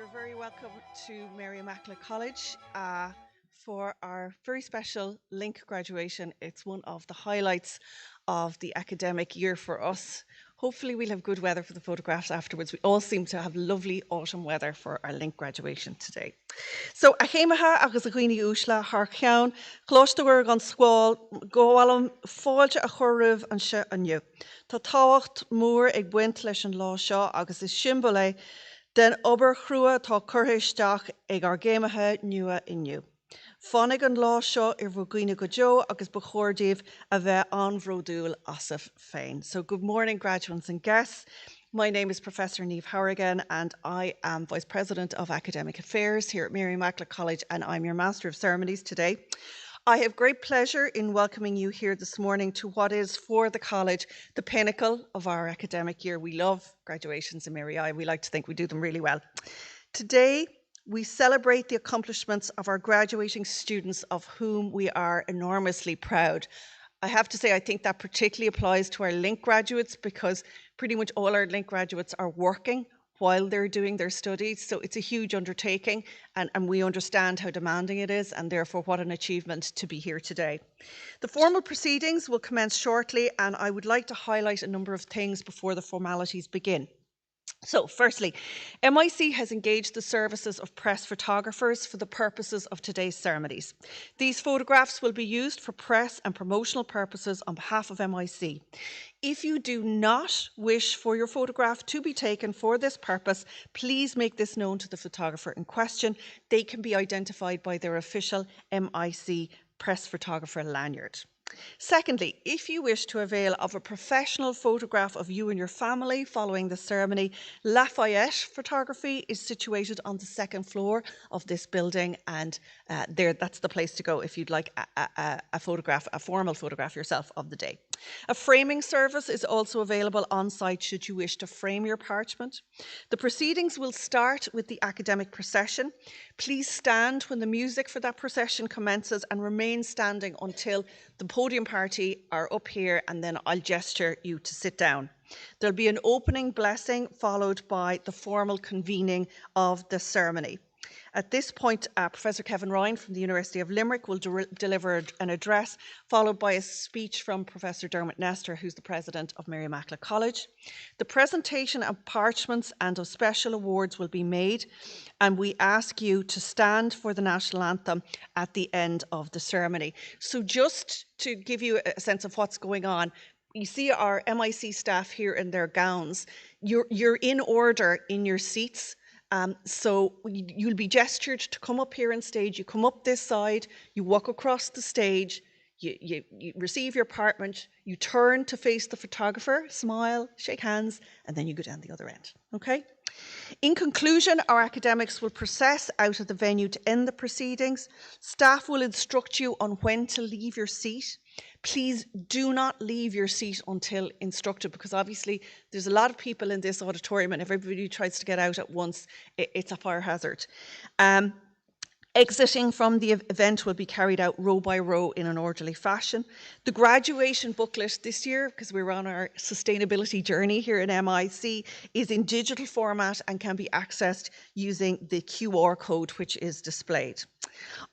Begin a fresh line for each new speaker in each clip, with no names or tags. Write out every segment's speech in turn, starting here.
You're very welcome to Mary Immaculate College for our very special LINC graduation. It's one of the highlights of the academic year for us. Hopefully we'll have good weather for the photographs afterwards. We all seem to have lovely autumn weather for our LINC graduation today. So a chéimethe agus a dhaoine úsla th cheann, chlóisteoir gan scáil, ggóhlam fáilte a choribh an se aniu. Tá táhacht mór ag buint leis an lá seo agus is simbol é den obair chrua tá curtha isteach ag ar géimethe nua inniu. Fánig an lá seo ar bhghoine go deo agus ba chóirdíobh a bheith an bhródúil asah féin. So good morning, graduates and guests. My name is Professor Niamh Harrigan and I am Vice President of Academic Affairs here at Mary Immaculate College, and I'm your Master of Ceremonies today. I have great pleasure in welcoming you here this morning to what is for the college the pinnacle of our academic year. We love graduations in Mary I. We like to think we do them really well. Today, we celebrate the accomplishments of our graduating students, of whom we are enormously proud. I have to say, I think that particularly applies to our LINC graduates, because pretty much all our LINC graduates are working while they're doing their studies. So it's a huge undertaking, and we understand how demanding it is, and therefore what an achievement to be here today. The formal proceedings will commence shortly, and I would like to highlight a number of things before the formalities begin. So firstly, MIC has engaged the services of press photographers for the purposes of today's ceremonies. These photographs will be used for press and promotional purposes on behalf of MIC. If you do not wish for your photograph to be taken for this purpose, please make this known to the photographer in question. They can be identified by their official MIC press photographer lanyard. Secondly, if you wish to avail of a professional photograph of you and your family following the ceremony, Lafayette Photography is situated on the second floor of this building, and that's the place to go if you'd like a photograph, a formal photograph yourself of the day. A framing service is also available on site should you wish to frame your parchment. The proceedings will start with the academic procession. Please stand when the music for that procession commences and remain standing until the podium party are up here, and then I'll gesture you to sit down. There'll be an opening blessing followed by the formal convening of the ceremony. At this point, Professor Kevin Ryan from the University of Limerick will deliver an address, followed by a speech from Professor Dermot Nestor, who's the President of Mary Immaculate College. The presentation of parchments and of special awards will be made, and we ask you to stand for the national anthem at the end of the ceremony. So just to give you a sense of what's going on, you see our MIC staff here in their gowns. You're in order in your seats. So you'll be gestured to come up here on stage. You come up this side, you walk across the stage, you receive your parchment, you turn to face the photographer, smile, shake hands, and then you go down the other end, okay? In conclusion, our academics will process out of the venue to end the proceedings. Staff will instruct you on when to leave your seat. Please do not leave your seat until instructed, because obviously there's a lot of people in this auditorium and everybody tries to get out at once. It's a fire hazard. Exiting from the event will be carried out row by row in an orderly fashion. The graduation booklet this year, because we're on our sustainability journey here in MIC, is in digital format and can be accessed using the QR code which is displayed.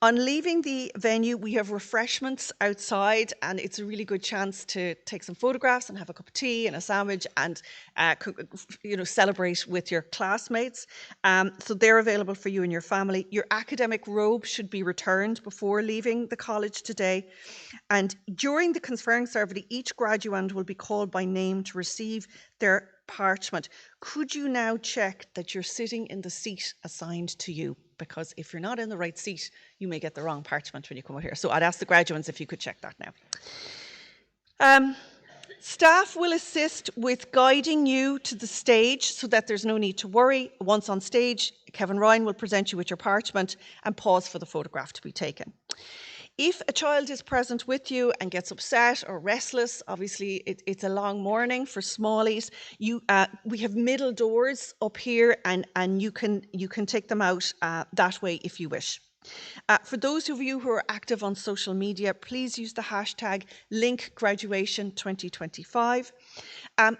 On leaving the venue, we have refreshments outside, and it's a really good chance to take some photographs and have a cup of tea and a sandwich and celebrate with your classmates. So they're available for you and your family. Your academic robe should be returned before leaving the college today. And during the conferring ceremony, each graduand will be called by name to receive their parchment. Could you now check that you're sitting in the seat assigned to you? Because if you're not in the right seat, you may get the wrong parchment when you come out here. So I'd ask the graduates if you could check that now. Staff will assist with guiding you to the stage so that there's no need to worry. Once on stage, Kevin Ryan will present you with your parchment and pause for the photograph to be taken. If a child is present with you and gets upset or restless, obviously it's a long morning for smallies. We have middle doors up here, and you can take them out that way if you wish. For those of you who are active on social media, please use the hashtag LINCGraduation2025.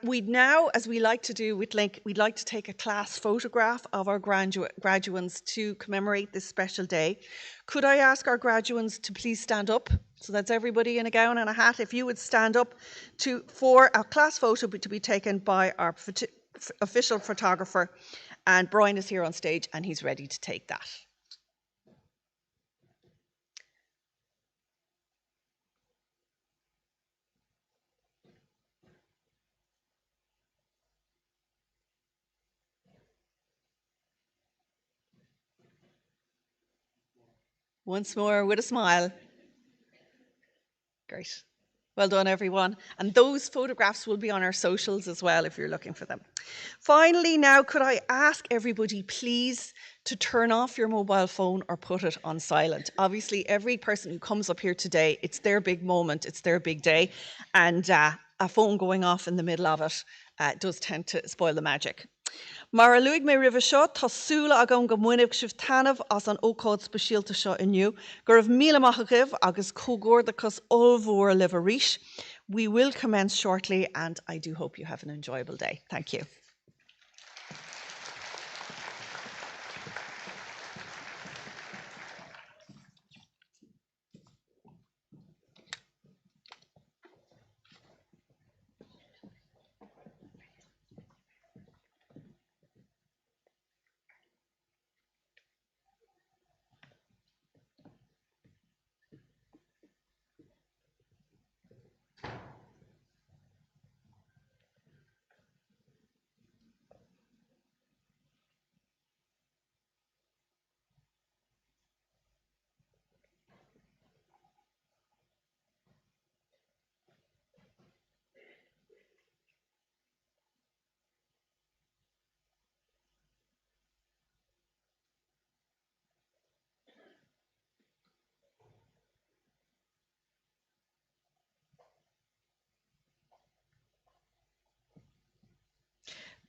We'd now, as we like to do with LINC, we'd like to take a class photograph of our graduates to commemorate this special day. Could I ask our graduates to please stand up? So that's everybody in a gown and a hat. If you would stand up for a class photo to be taken by our official photographer. And Brian is here on stage and he's ready to take that. Once more with a smile. Great. Well done, everyone. And those photographs will be on our socials as well if you're looking for them. Finally, now, could I ask everybody, please, to turn off your mobile phone or put it on silent? Obviously, every person who comes up here today, it's their big moment, it's their big day. And a phone going off in the middle of it does tend to spoil the magic. Mar a luig mé ribh seo tásúla agam go muineh sibh tanmh as an ócáid speisialta seo inniu, gur raibh míle maith agaibh agus cógordachas olmhór libh arís. We will commence shortly and I do hope you have an enjoyable day. Thank you.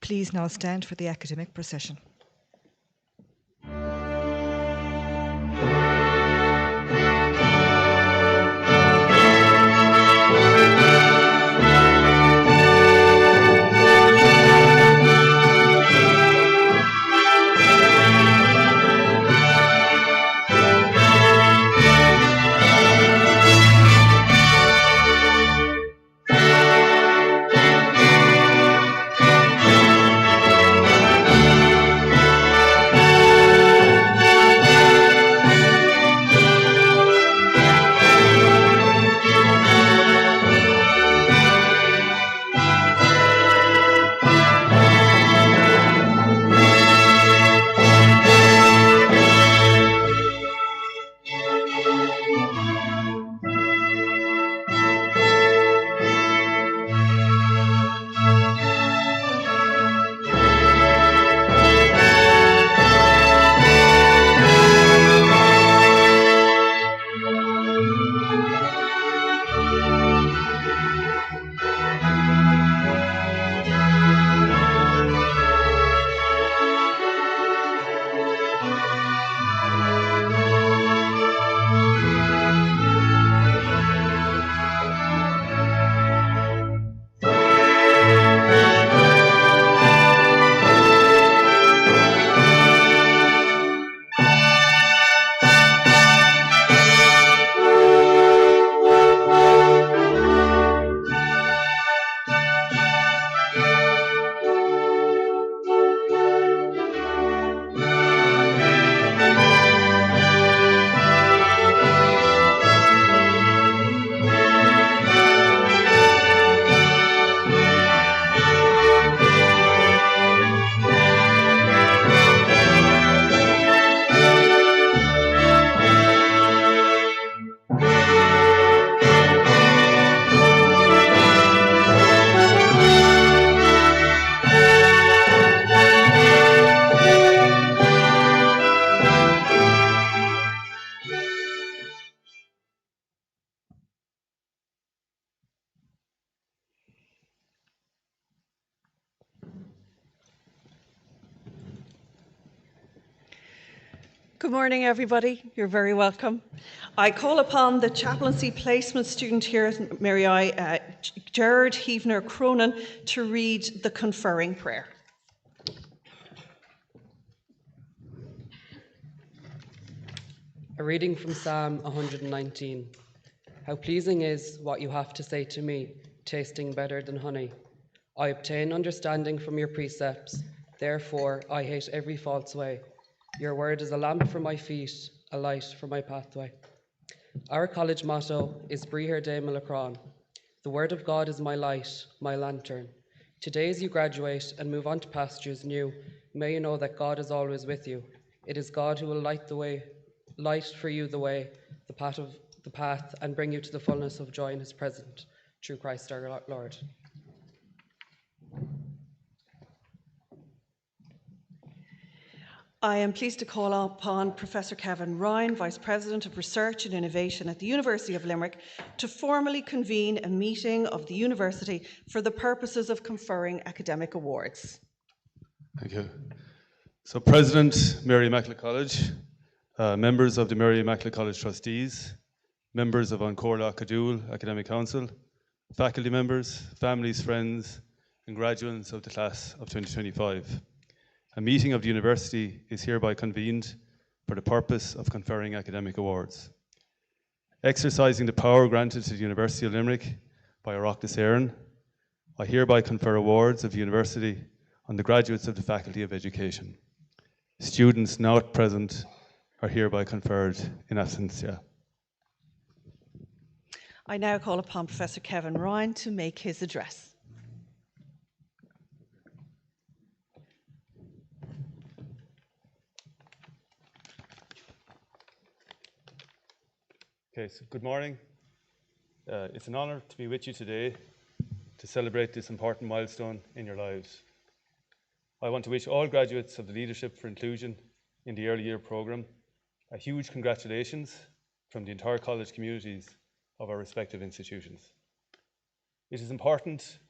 Please now stand for the academic procession.
Good morning, everybody. You're very welcome. I call upon the chaplaincy placement student here at Mary I, Gerard Heavner Cronin, to read the conferring prayer.
A reading from Psalm 119. How pleasing is what you have to say to me, tasting better than honey. I obtain understanding from your precepts, therefore I hate every false way. Your word is a lamp for my feet, a light for my pathway. Our college motto is Brihir de Milacron. The word of God is my light, my lantern. Today as you graduate and move on to pastures new, may you know that God is always with you. It is God who will light for you the way, the path, and bring you to the fullness of joy in his presence, through Christ our Lord.
I am pleased to call upon Professor Kevin Ryan, Vice President of Research and Innovation at the University of Limerick, to formally convene a meeting of the university for the purposes of conferring academic awards.
Thank you. So President, Mary Immaculate College, members of the Mary Immaculate College trustees, members of An Comhairle Cadúil Academic Council, faculty members, families, friends, and graduates of the class of 2025. A meeting of the university is hereby convened for the purpose of conferring academic awards. Exercising the power granted to the University of Limerick by Oireachtas Éireann, I hereby confer awards of the university on the graduates of the Faculty of Education. Students not present are hereby conferred in absentia.
I now call upon Professor Kevin Ryan to make his address.
Okay, so good morning. It's an honor to be with you today to celebrate this important milestone in your lives. I want to wish all graduates of the Leadership for Inclusion in the Early Year programme a huge congratulations from the entire college communities of our respective institutions. It is important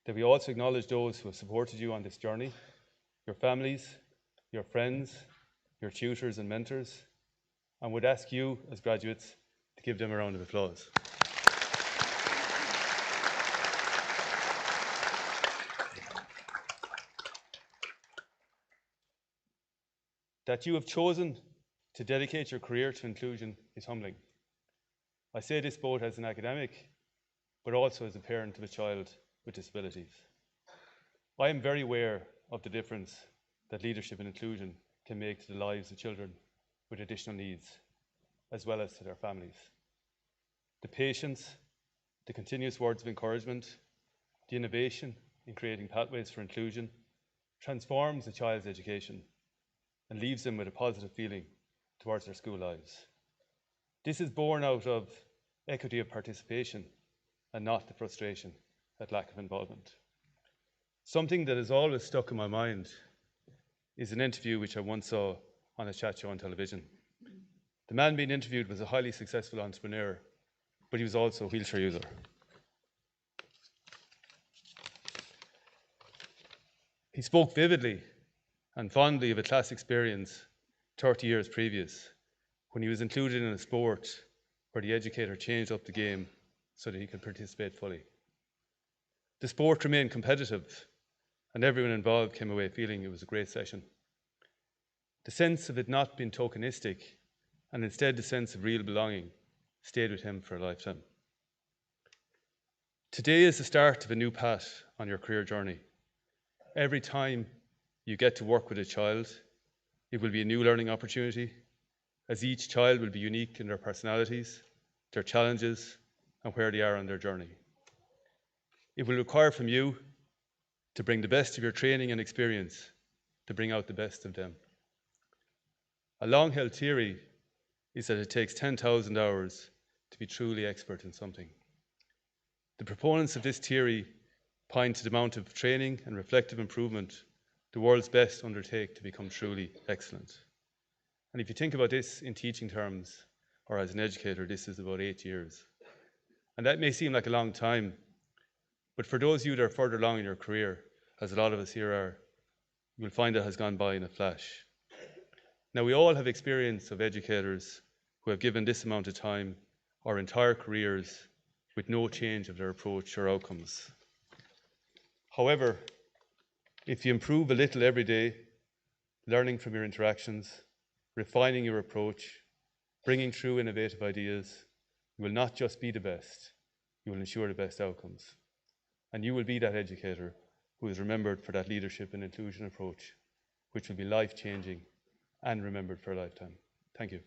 that we also acknowledge those who have supported you on this journey, your families, your friends, your tutors and mentors, and would ask you as graduates to give them a round of applause. That you have chosen to dedicate your career to inclusion is humbling. I say this both as an academic, but also as a parent of a child with disabilities. I am very aware of the difference that leadership and inclusion can make to the lives of children with additional needs, as well as to their families. The patience, the continuous words of encouragement, the innovation in creating pathways for inclusion transforms a child's education and leaves them with a positive feeling towards their school lives. This is born out of equity of participation and not the frustration at lack of involvement. Something that has always stuck in my mind is an interview which I once saw on a chat show on television. The man being interviewed was a highly successful entrepreneur, but he was also a wheelchair user. He spoke vividly and fondly of a class experience 30 years previous, when he was included in a sport where the educator changed up the game so that he could participate fully. The sport remained competitive, and everyone involved came away feeling it was a great session. The sense of it not being tokenistic, and instead the sense of real belonging, stayed with him for a lifetime. Today is the start of a new path on your career journey. Every time you get to work with a child, it will be a new learning opportunity, as each child will be unique in their personalities, their challenges, and where they are on their journey. It will require from you to bring the best of your training and experience to bring out the best of them. A long-held theory is that it takes 10,000 hours to be truly expert in something. The proponents of this theory point to the amount of training and reflective improvement the world's best undertake to become truly excellent. And if you think about this in teaching terms, or as an educator, this is about 8 years. And that may seem like a long time, but for those of you that are further along in your career, as a lot of us here are, you'll find it has gone by in a flash. Now, we all have experience of educators who have given this amount of time or entire careers with no change of their approach or outcomes. However, if you improve a little every day, learning from your interactions, refining your approach, bringing through innovative ideas, you will not just be the best, you will ensure the best outcomes. And you will be that educator who is remembered for that leadership and inclusion approach, which will be life-changing and remembered for a lifetime. Thank you.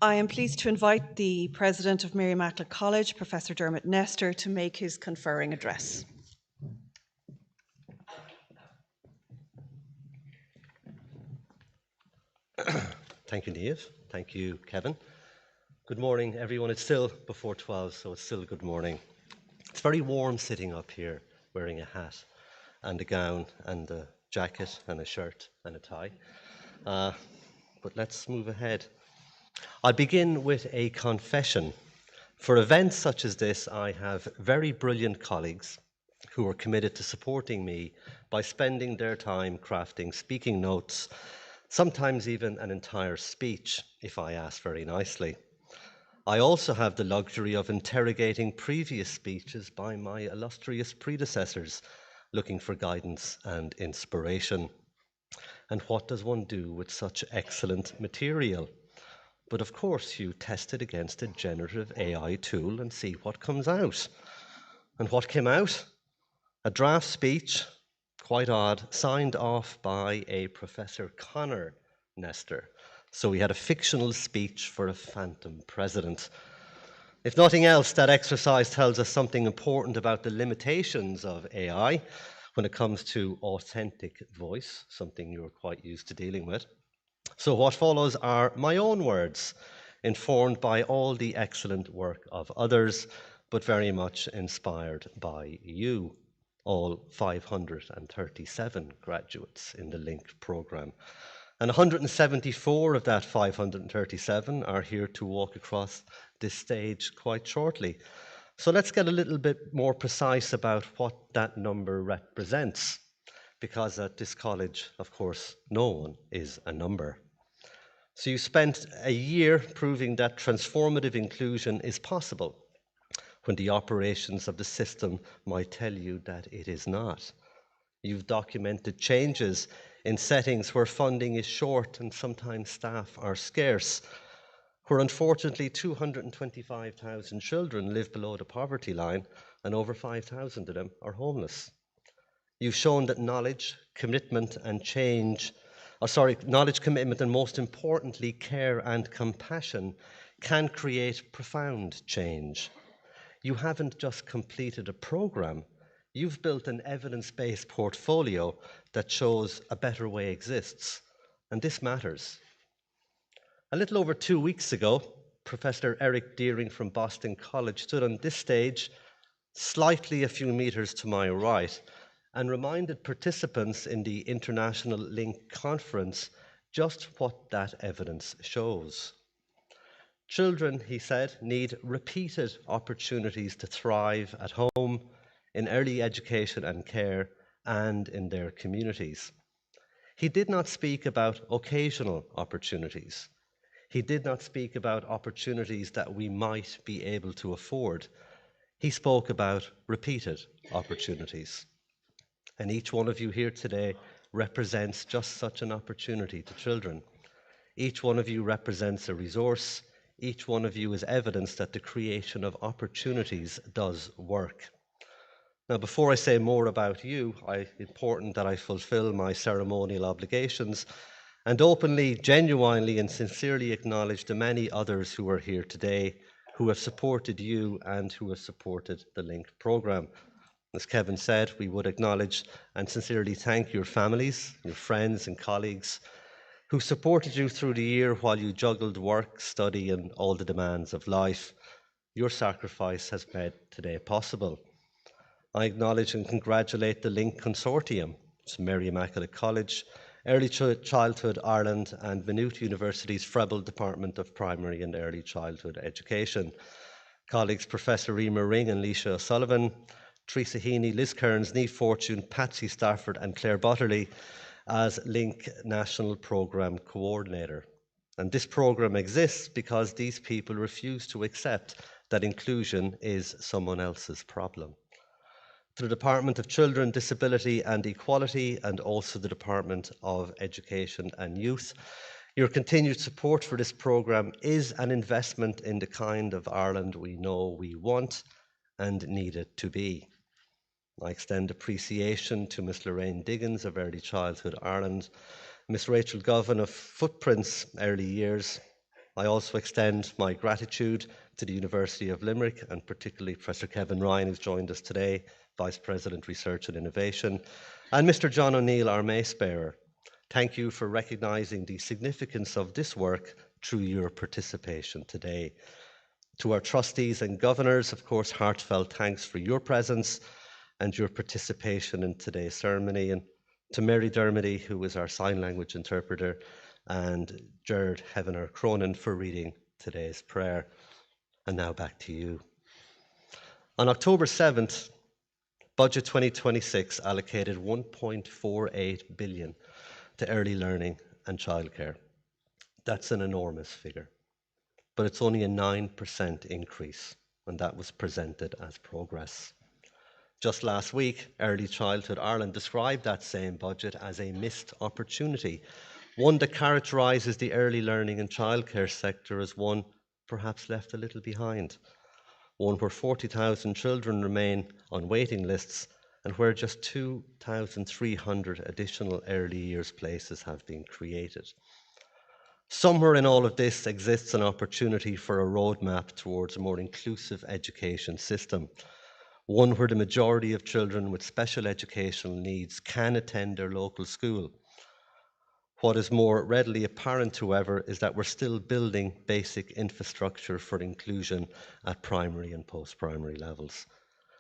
I am pleased to invite the President of Mary Immaculate College, Professor Dermot Nestor, to make his conferring address.
Thank you, Niamh. Thank you, Kevin. Good morning, everyone. It's still before 12, so it's still good morning. It's very warm sitting up here wearing a hat and a gown and a jacket and a shirt and a tie. But let's move ahead. I'll begin with a confession. For events such as this, I have very brilliant colleagues who are committed to supporting me by spending their time crafting speaking notes, sometimes even an entire speech, if I ask very nicely. I also have the luxury of interrogating previous speeches by my illustrious predecessors, looking for guidance and inspiration. And what does one do with such excellent material? But of course, you test it against a generative AI tool and see what comes out. And what came out? A draft speech, quite odd, signed off by a Professor Connor Nestor. So we had a fictional speech for a phantom president. If nothing else, that exercise tells us something important about the limitations of AI when it comes to authentic voice, something you're quite used to dealing with. So what follows are my own words, informed by all the excellent work of others, but very much inspired by you, all 537 graduates in the LINC programme. And 174 of that 537 are here to walk across this stage quite shortly. So let's get a little bit more precise about what that number represents, because at this college, of course, no one is a number. So you spent a year proving that transformative inclusion is possible, when the operations of the system might tell you that it is not. You've documented changes in settings where funding is short and sometimes staff are scarce, where unfortunately 225,000 children live below the poverty line and over 5,000 of them are homeless. You've shown that knowledge, commitment and most importantly care and compassion can create profound change. You haven't just completed a program, you've built an evidence-based portfolio that shows a better way exists, and this matters. A little over 2 weeks ago, Professor Eric Deering from Boston College stood on this stage, slightly a few meters to my right, and reminded participants in the International LINC conference just what that evidence shows. Children, he said, need repeated opportunities to thrive at home, in early education and care, and in their communities. He did not speak about occasional opportunities. He did not speak about opportunities that we might be able to afford. He spoke about repeated opportunities. And each one of you here today represents just such an opportunity to children. Each one of you represents a resource. Each one of you is evidence that the creation of opportunities does work. Now, before I say more about you, it's important that I fulfill my ceremonial obligations and openly, genuinely and sincerely acknowledge the many others who are here today who have supported you and who have supported the LINC programme. As Kevin said, we would acknowledge and sincerely thank your families, your friends and colleagues who supported you through the year while you juggled work, study and all the demands of life. Your sacrifice has made today possible. I acknowledge and congratulate the LINC Consortium, it's Mary Immaculate College, Early Childhood Ireland and Maynooth University's Frebble Department of Primary and Early Childhood Education. Colleagues Professor Emer Ring and Leisha O'Sullivan, Teresa Heaney, Liz Kearns, Niamh Fortune, Patsy Stafford and Claire Butterley as LINC National Programme Coordinator. And this programme exists because these people refuse to accept that inclusion is someone else's problem. To the Department of Children, Disability and Equality, and also the Department of Education and Youth, your continued support for this programme is an investment in the kind of Ireland we know we want and need it to be. I extend appreciation to Miss Lorraine Diggins of Early Childhood Ireland, Miss Rachel Govan of Footprints Early Years. I also extend my gratitude to the University of Limerick and particularly Professor Kevin Ryan, who's joined us today, Vice President Research and Innovation, and Mr. John O'Neill, our Mace Bearer. Thank you for recognising the significance of this work through your participation today. To our trustees and governors, of course, heartfelt thanks for your presence and your participation in today's ceremony. And to Mary Dermody, who is our sign language interpreter, and Gerard Heavener Cronin for reading today's prayer. And now back to you. On October 7th, Budget 2026 allocated 1.48 billion to early learning and childcare. That's an enormous figure, but it's only a 9% increase, and that was presented as progress. Just last week, Early Childhood Ireland described that same budget as a missed opportunity, one that characterises the early learning and childcare sector as one perhaps left a little behind, one where 40,000 children remain on waiting lists and where just 2,300 additional early years places have been created. Somewhere in all of this exists an opportunity for a roadmap towards a more inclusive education system, one where the majority of children with special educational needs can attend their local school. What is more readily apparent, however, is that we're still building basic infrastructure for inclusion at primary and post-primary levels.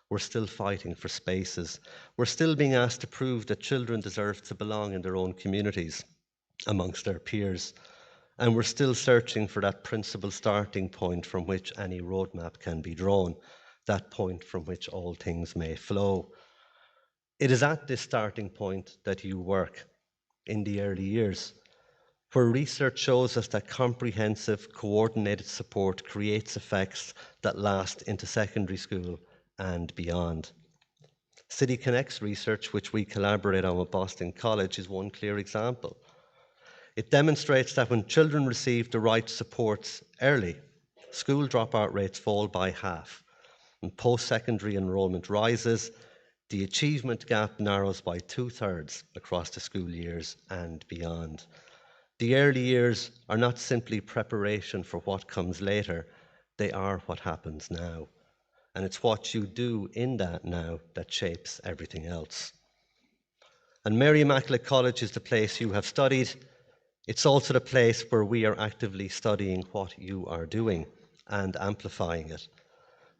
We're still fighting for spaces. We're still being asked to prove that children deserve to belong in their own communities, amongst their peers. And we're still searching for that principal starting point from which any roadmap can be drawn, that point from which all things may flow. It is at this starting point that you work in the early years, where research shows us that comprehensive, coordinated support creates effects that last into secondary school and beyond. City Connect's research, which we collaborate on with Boston College, is one clear example. It demonstrates that when children receive the right supports early, school dropout rates fall by half, and post-secondary enrolment rises. The achievement gap narrows by 2/3 across the school years and beyond. The early years are not simply preparation for what comes later, they are what happens now. And it's what you do in that now that shapes everything else. And Mary Immaculate College is the place you have studied. It's also the place where we are actively studying what you are doing and amplifying it.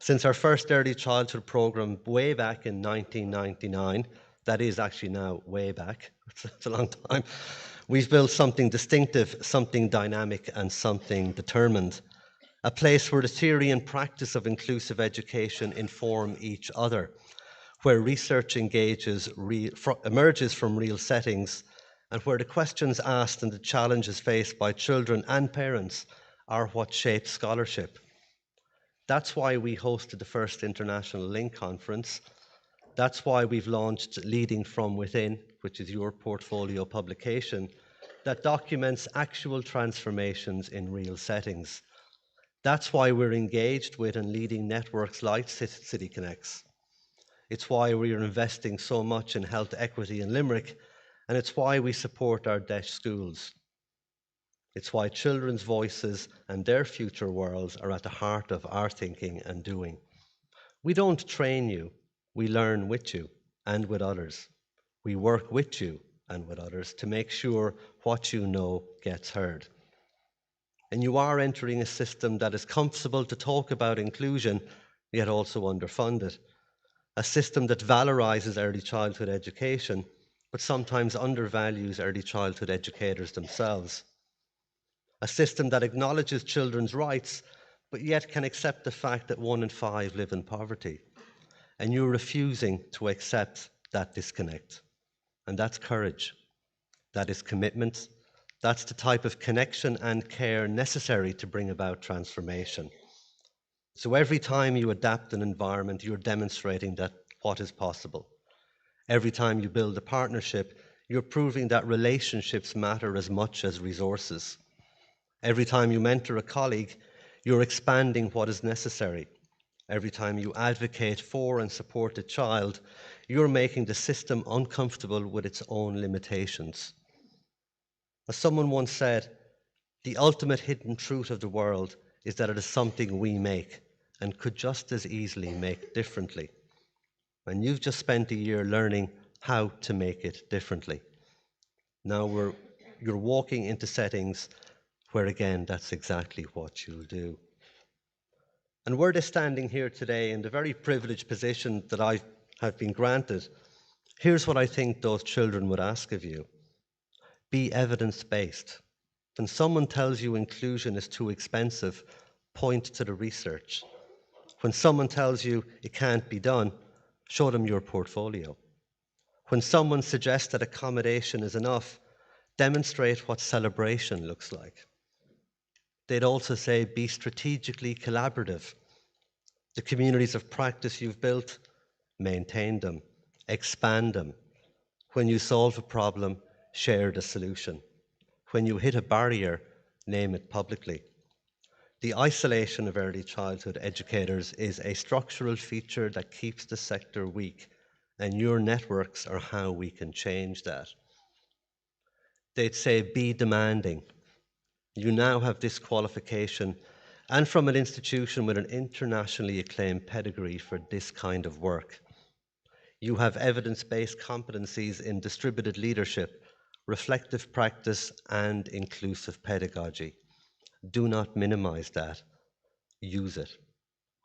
Since our first early childhood programme way back in 1999, that is actually now way back, it's a long time, we've built something distinctive, something dynamic and something determined. A place where the theory and practice of inclusive education inform each other, where research emerges from real settings, and where the questions asked and the challenges faced by children and parents are what shape scholarship. That's why we hosted the first International LINC conference. That's why we've launched Leading From Within, which is your portfolio publication, that documents actual transformations in real settings. That's why we're engaged with and leading networks like City Connects. It's why we're investing so much in health equity in Limerick, and it's why we support our DEIS schools. It's why children's voices and their future worlds are at the heart of our thinking and doing. We don't train you, we learn with you and with others. We work with you and with others to make sure what you know gets heard. And you are entering a system that is comfortable to talk about inclusion, yet also underfunded. A system that valorises early childhood education, but sometimes undervalues early childhood educators themselves. A system that acknowledges children's rights, but yet can accept the fact that 1 in 5 live in poverty. and you're refusing to accept that disconnect. And that's courage. That is commitment. That's the type of connection and care necessary to bring about transformation. So every time you adapt an environment, you're demonstrating that what is possible. Every time you build a partnership, you're proving that relationships matter as much as resources. Every time you mentor a colleague, you're expanding what is necessary. Every time you advocate for and support a child, you're making the system uncomfortable with its own limitations. As someone once said, the ultimate hidden truth of the world is that it is something we make and could just as easily make differently. And you've just spent a year learning how to make it differently. Now you're walking into settings where, again, that's exactly what you'll do. And were they standing here today in the very privileged position that I have been granted, here's what I think those children would ask of you. Be evidence-based. When someone tells you inclusion is too expensive, point to the research. When someone tells you it can't be done, show them your portfolio. When someone suggests that accommodation is enough, demonstrate what celebration looks like. They'd also say, be strategically collaborative. The communities of practice you've built, maintain them, expand them. When you solve a problem, share the solution. When you hit a barrier, name it publicly. The isolation of early childhood educators is a structural feature that keeps the sector weak, and your networks are how we can change that. They'd say, be demanding. You now have this qualification, and from an institution with an internationally acclaimed pedigree for this kind of work. You have evidence-based competencies in distributed leadership, reflective practice, and inclusive pedagogy. Do not minimize that. Use it.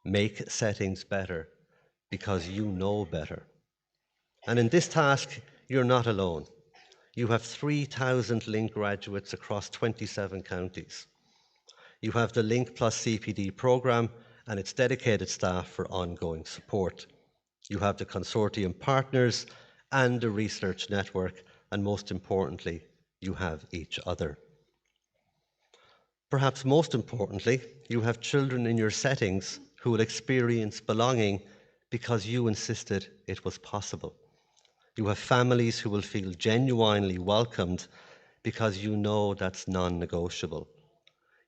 Make settings better because you know better. And in this task, you're not alone. You have 3,000 LINC graduates across 27 counties. You have the LINC plus CPD programme and its dedicated staff for ongoing support. You have the consortium partners and the research network, and most importantly, you have each other. Perhaps most importantly, you have children in your settings who will experience belonging because you insisted it was possible. You have families who will feel genuinely welcomed because you know that's non-negotiable.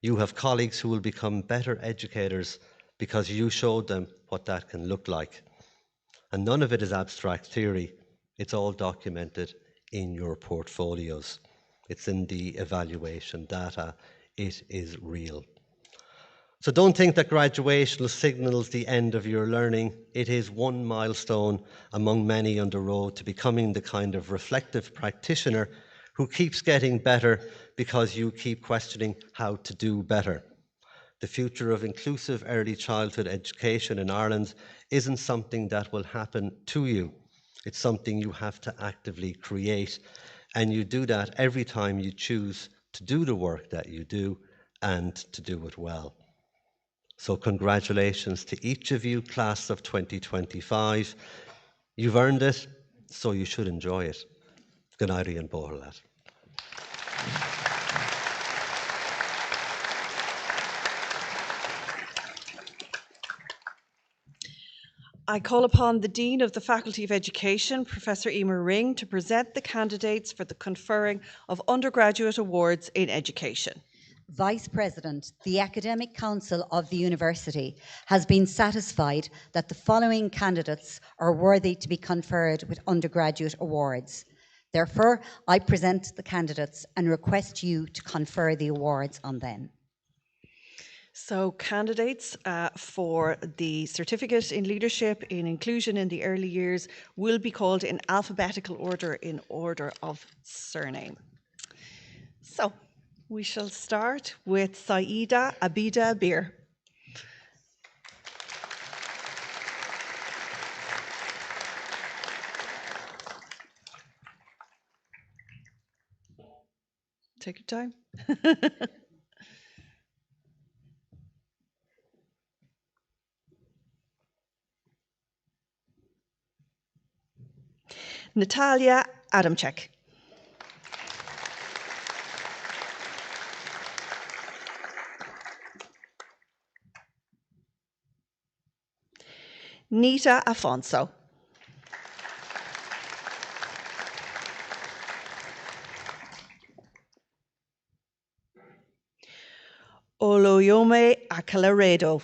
You have colleagues who will become better educators because you showed them what that can look like. And none of it is abstract theory. It's all documented in your portfolios. It's in the evaluation data. It is real. So don't think that graduation signals the end of your learning. It is one milestone among many on the road to becoming the kind of reflective practitioner who keeps getting better because you keep questioning how to do better. The future of inclusive early childhood education in Ireland isn't something that will happen to you. It's something you have to actively create, and you do that every time you choose to do the work that you do and to do it well. So congratulations to each of you, class of 2025. You've earned it, so you should enjoy it. Good night, Ian Bohlat.
I call upon the Dean of the Faculty of Education, Professor Emer Ring, to present the candidates for the conferring of undergraduate awards in education.
Vice President, the Academic Council of the University has been satisfied that the following candidates are worthy to be conferred with undergraduate awards. Therefore, I present the candidates and request you to confer the awards on them.
So candidates for the Certificate in Leadership in Inclusion in the Early Years will be called in alphabetical order in order of surname. So we shall start with Saida Abida Bir. Take your time. Natalia Adamczyk. Nita Afonso. Oloyome Akalaredo.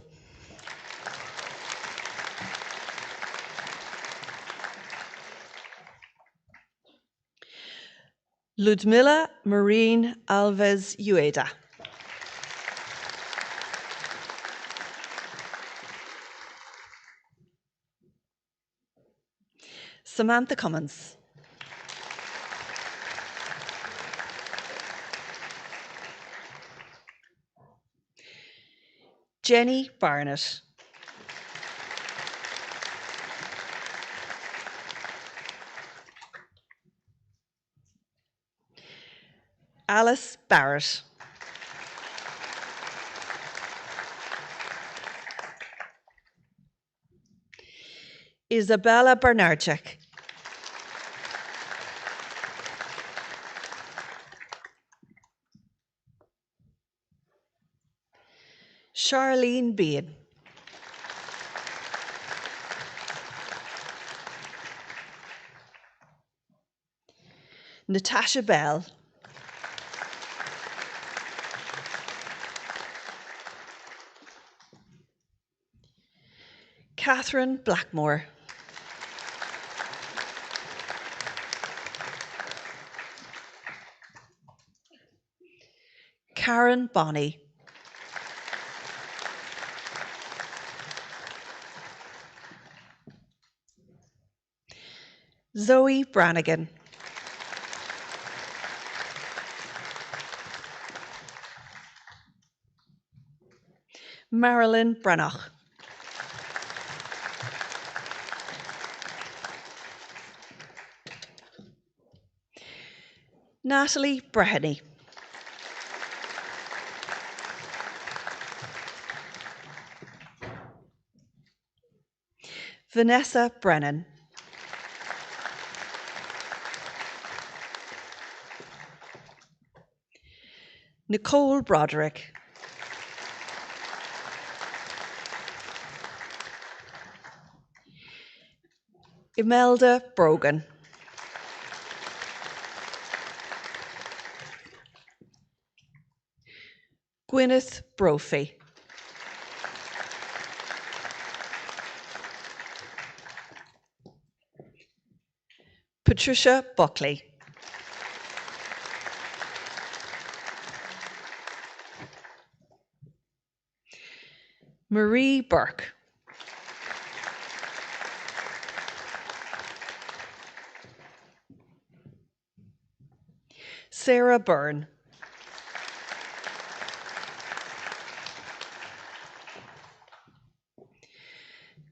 Ludmila Marine Alves Ueda. Samantha Cummins. Jenny Barnett. Alice Barrett. Isabella Bernardczyk. Charlene Bean. Natasha Bell. Catherine Blackmore. Karen Bonney. Zoe Brannigan. Marilyn Brannoch. Natalie Breheny. Vanessa Brennan. Nicole Broderick. Imelda Brogan. Gwyneth Brophy. Patricia Buckley. Marie Burke. Sarah Byrne.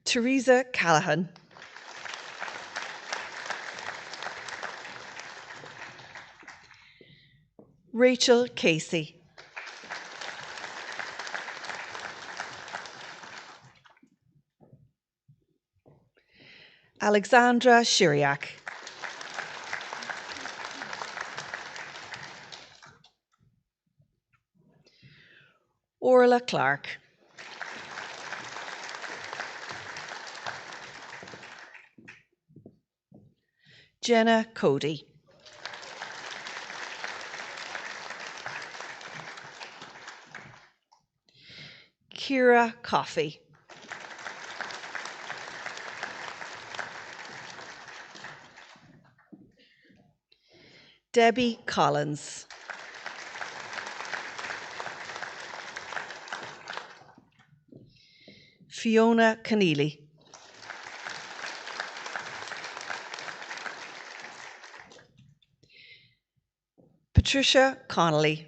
Teresa Callahan. Rachel Casey. Alexandra Shiriak. Orla Clark. Jenna Cody. Kira Coffey. Debbie Collins. Fiona Keneally. Patricia Connolly.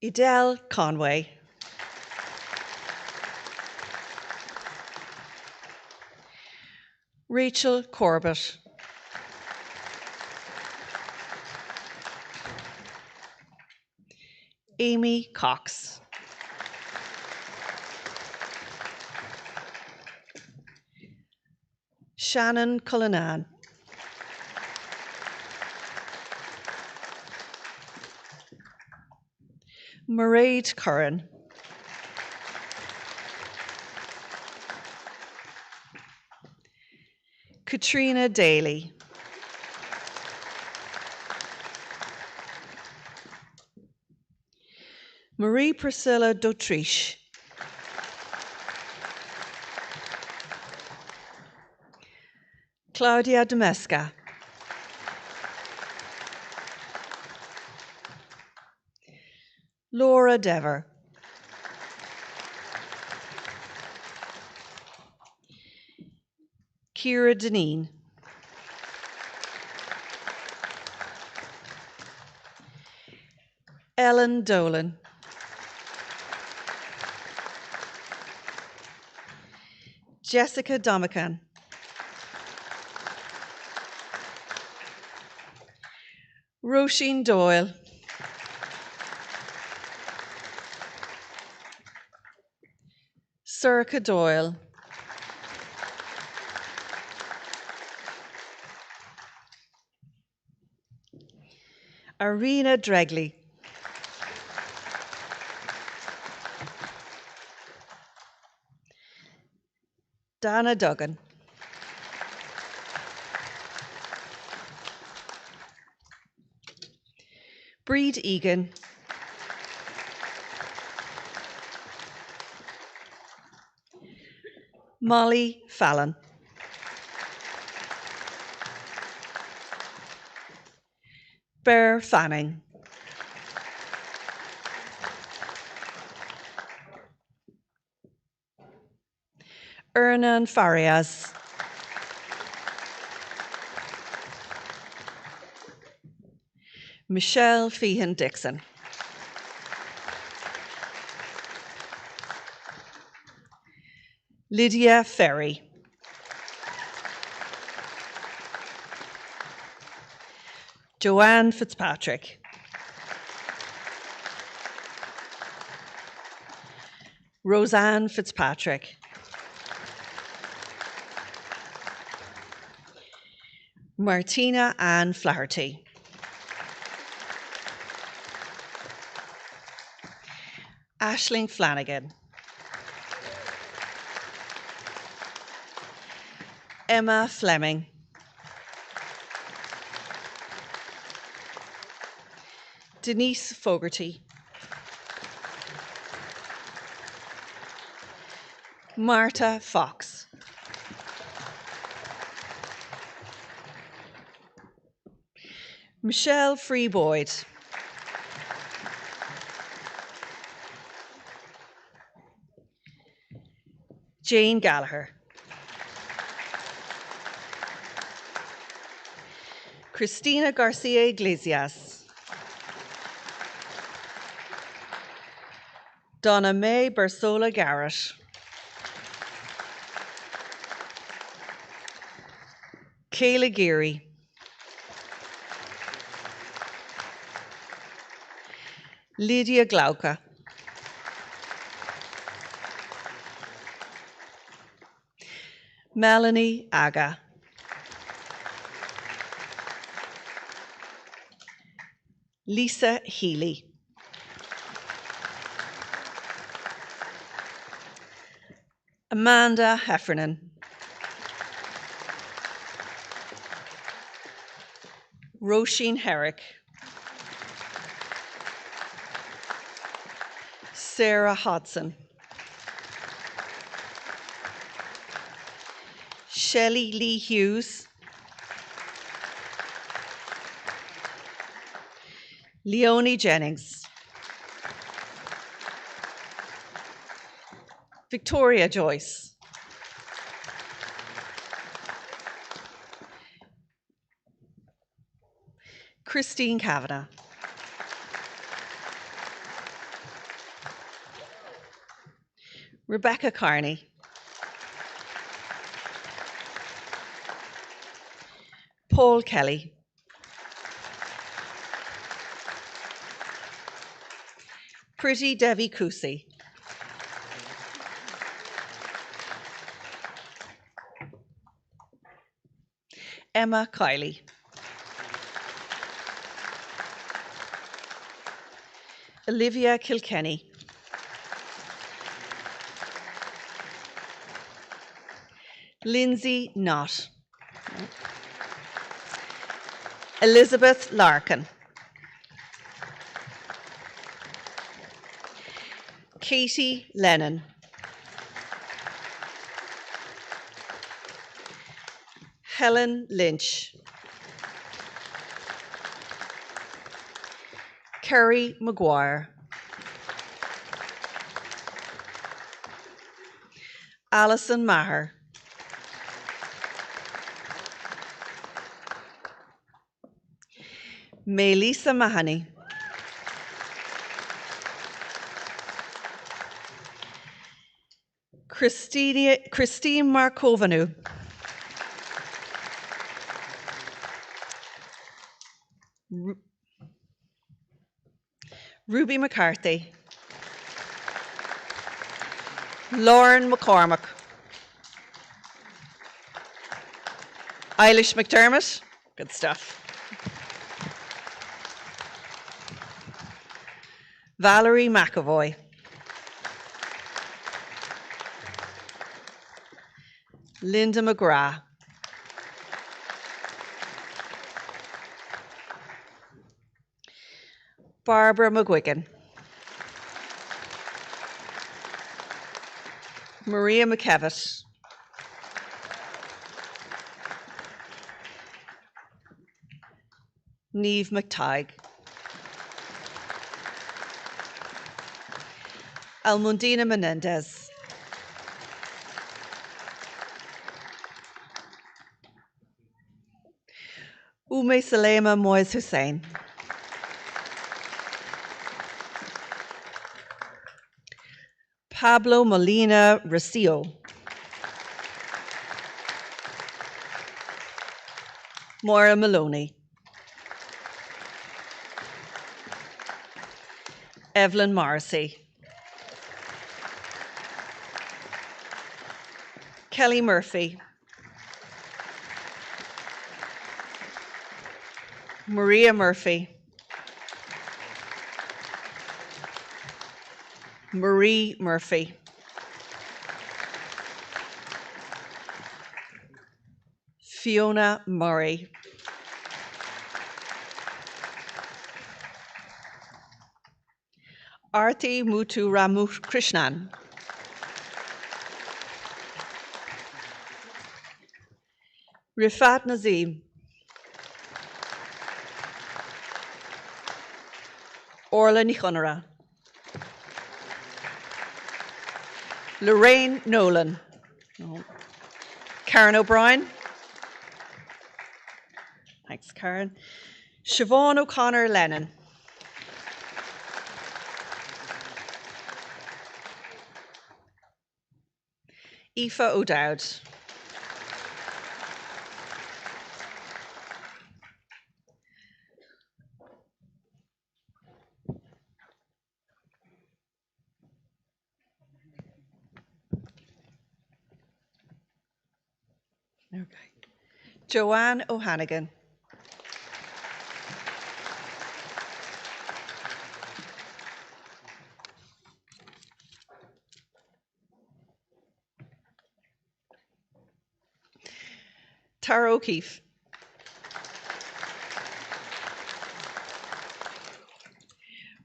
Edel Conway. Rachel Corbett. Amy Cox. Shannon Cullinan. Mairead Curran. Katrina Daly. Marie Priscilla Dautriche. Claudia Domesca. Laura Dever. Ciara Deneen. Ellen Dolan. Jessica Domican. Roisin Doyle. Sorcha Doyle. Arena Dregley. Dana Duggan. Breed Egan. Molly Fallon. Bear Fanning. Ernan Farias. Michelle Feehan Dixon. Lydia Ferry. Joanne Fitzpatrick. Roseanne Fitzpatrick. Martina Ann Flaherty. Aisling Flanagan. Emma Fleming. Denise Fogarty. Marta Fox. Michelle Freeboyd. Jane Gallagher. Cristina Garcia Iglesias. Donna May Bersola Garrett. Kayla Geary. Lydia Glauca. Melanie Aga. Lisa Healy. Amanda Heffernan. Roisin Herrick. Sarah Hodson. Shelley Lee Hughes. Leonie Jennings. Victoria Joyce. Christine Kavanagh. Rebecca Carney. Paul Kelly. Pretty Devi Kusi. Emma Kiley. Olivia Kilkenny. Lindsay Knott. Elizabeth Larkin. Katie Lennon. Helen Lynch. Kerry Maguire. Alison Maher. Melissa Mahoney. Christine Markovanu. Ruby McCarthy. Lauren McCormick. Eilish McDermott. Good stuff. Valerie McAvoy. Linda McGrath. Barbara McGuigan. Maria McKevitt. Niamh McTighe. Almundina Menendez. Ume Salema Moise Hussein. Pablo Molina Rocio. Moira Maloney. Evelyn Morrissey. Kelly Murphy. Maria Murphy. Marie Murphy. Fiona Murray. Arti Muthu Ramakrishnan. Rifat Nazim. Orla Nichonara. Lorraine Nolan. No. Karen O'Brien. Thanks, Karen. Siobhan O'Connor Lennon. Aoife O'Dowd. Okay. Joanne O'Hannigan. Tara O'Keefe.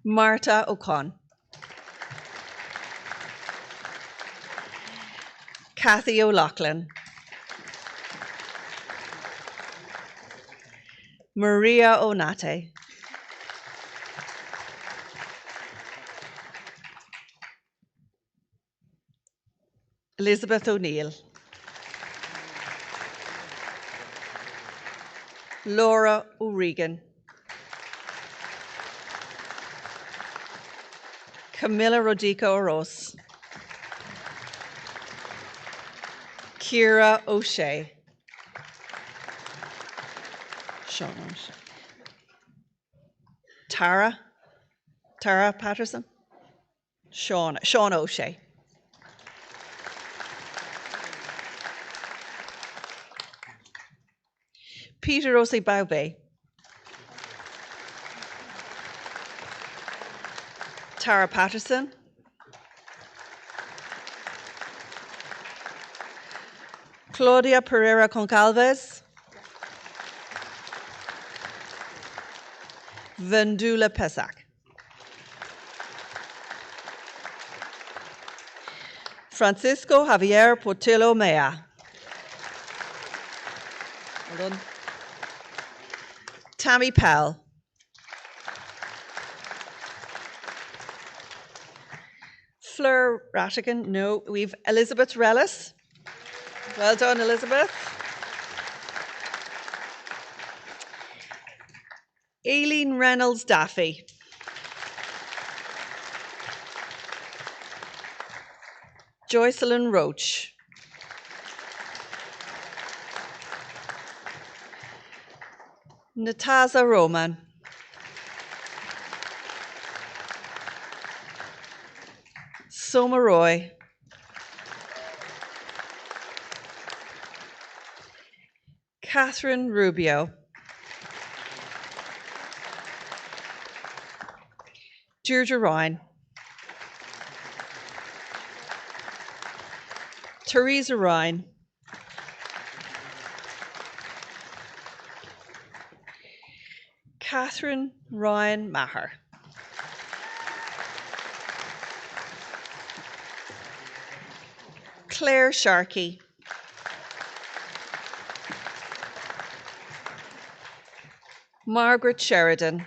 Marta O'Con. Kathy O'Loughlin. Maria Onate. Elizabeth O'Neill. Laura O'Regan. Camilla Rodica O'Ross. Ciara O'Shea. Sean O'Shea. Tara Patterson. Sean O'Shea. Peter Ose Baube. Tara Patterson. Claudia Pereira Concalves. Vendula Pesak. Francisco Javier Portillo Mea. Well done. Tammy Powell. Fleur Rattigan, no. We've Elizabeth Rellis. Well done, Elizabeth. Aileen Reynolds Daffy. Joycelyn Roach. Nataza Roman. Soma Roy. Catherine Rubio. Deirdre Ryan. Teresa Ryan. Catherine Ryan Maher. Claire Sharkey. Margaret Sheridan.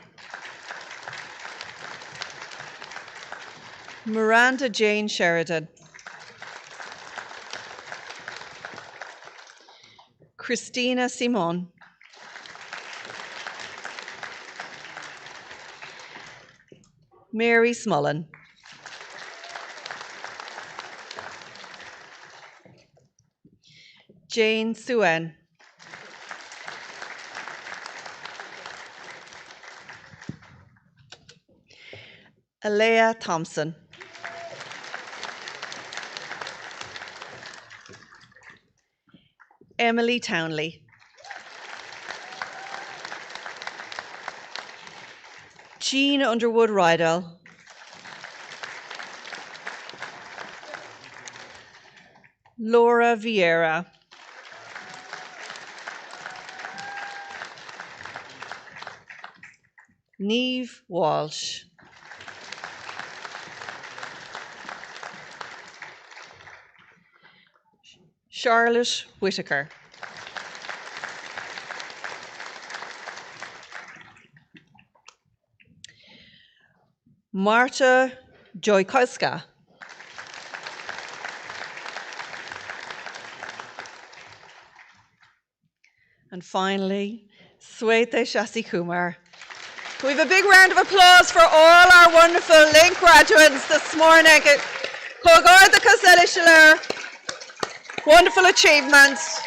Miranda Jane Sheridan. Christina Simon. Mary Smullen. Jane Suen. Alea Thompson. Emily Townley. Jean Underwood Rydell. Laura Vieira. Neve Walsh. Charlotte Whitaker. Marta Joykowska. And finally, Swete Shasikumar. We have a big round of applause for all our wonderful LINC graduates this morning. Wonderful achievements.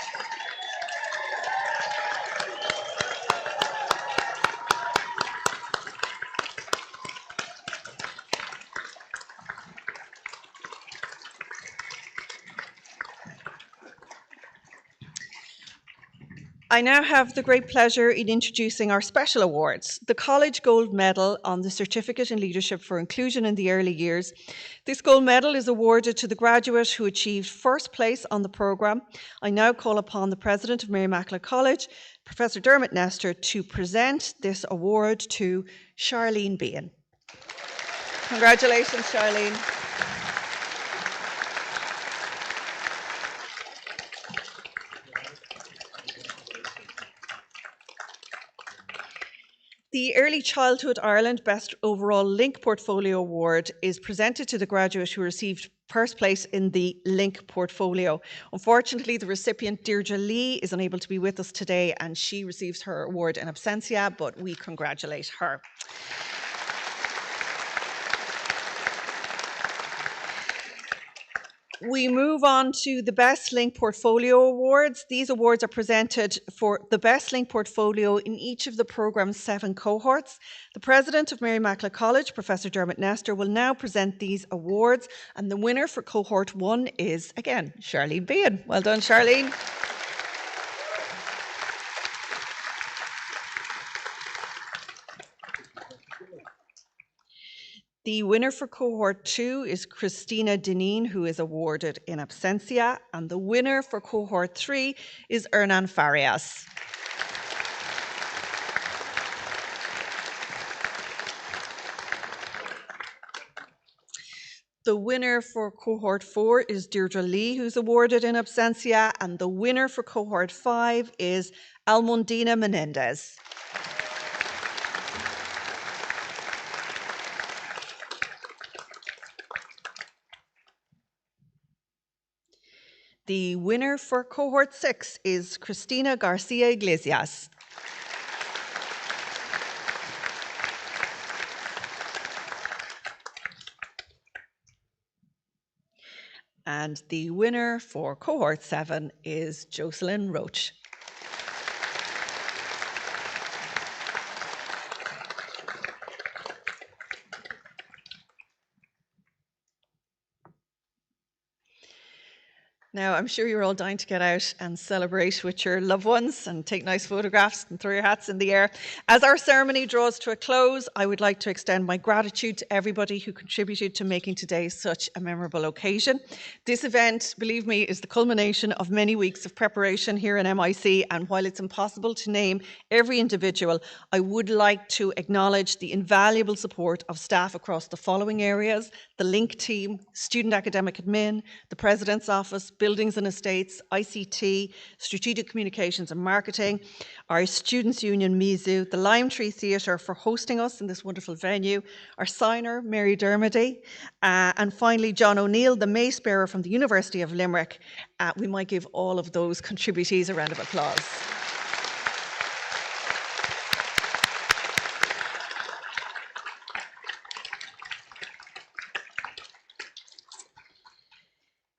I now have the great pleasure in introducing our special awards. The College Gold Medal on the Certificate in Leadership for Inclusion in the Early Years. This gold medal is awarded to the graduate who achieved first place on the programme. I now call upon the President of Mary Immaculate College, Professor Dermot Nestor, to present this award to Charlene Behan. Congratulations, Charlene. The Early Childhood Ireland Best Overall LINC Portfolio Award is presented to the graduate who received first place in the LINC portfolio. Unfortunately, the recipient, Deirdre Lee, is unable to be with us today and she receives her award in absentia, but we congratulate her. We move on to the Best LINC Portfolio Awards. These awards are presented for the Best LINC Portfolio in each of the programme's 7 cohorts. The President of Mary Immaculate College, Professor Dermot Nestor, will now present these awards, and the winner for cohort 1 is, again, Charlene Behan. Well done, Charlene. The winner for cohort 2 is Christina Deneen, who is awarded in absentia, and the winner for cohort 3 is Hernan Farias. The winner for cohort 4 is Deirdre Lee, who's awarded in absentia, and the winner for cohort 5 is Almondina Menendez. The winner for cohort 6 is Cristina Garcia Iglesias. And the winner for cohort 7 is Jocelyn Roach. Now, I'm sure you're all dying to get out and celebrate with your loved ones and take nice photographs and throw your hats in the air. As our ceremony draws to a close, I would like to extend my gratitude to everybody who contributed to making today such a memorable occasion. This event, believe me, is the culmination of many weeks of preparation here in MIC, and while it's impossible to name every individual, I would like to acknowledge the invaluable support of staff across the following areas: the LINC team, Student Academic Admin, the President's Office, Buildings and Estates, ICT, Strategic Communications and Marketing, our Students' Union, MISU, the Lime Tree Theatre for hosting us in this wonderful venue, our signer, Mary Dermody, and finally John O'Neill, the Mace Bearer from the University of Limerick. We might give all of those contributees a round of applause.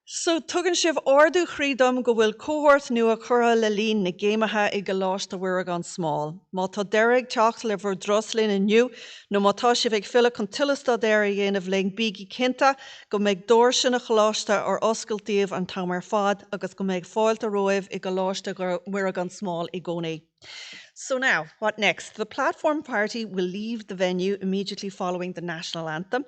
So tugann sibh ordu chrídom go bhfuil cohort nua chura le lín na géimethe I go láiste bhuaire gan smáil. Má tá deirg teacht le bhur droslin inniu, nó má tá sibh ag fila chun tilasta deir dhéanamh le bíigi cinnta go mbeidh dóir sin na choláiste ar oscailtíomh an tamar fad agus go mbeidh fáilte roimh I go láiste bhuaire gan smáil I gcónaí. So now, what next? The platform party will leave the venue immediately following the national anthem.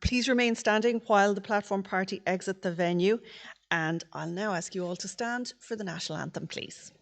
Please remain standing while the platform party exit the venue, and I'll now ask you all to stand for the national anthem, please.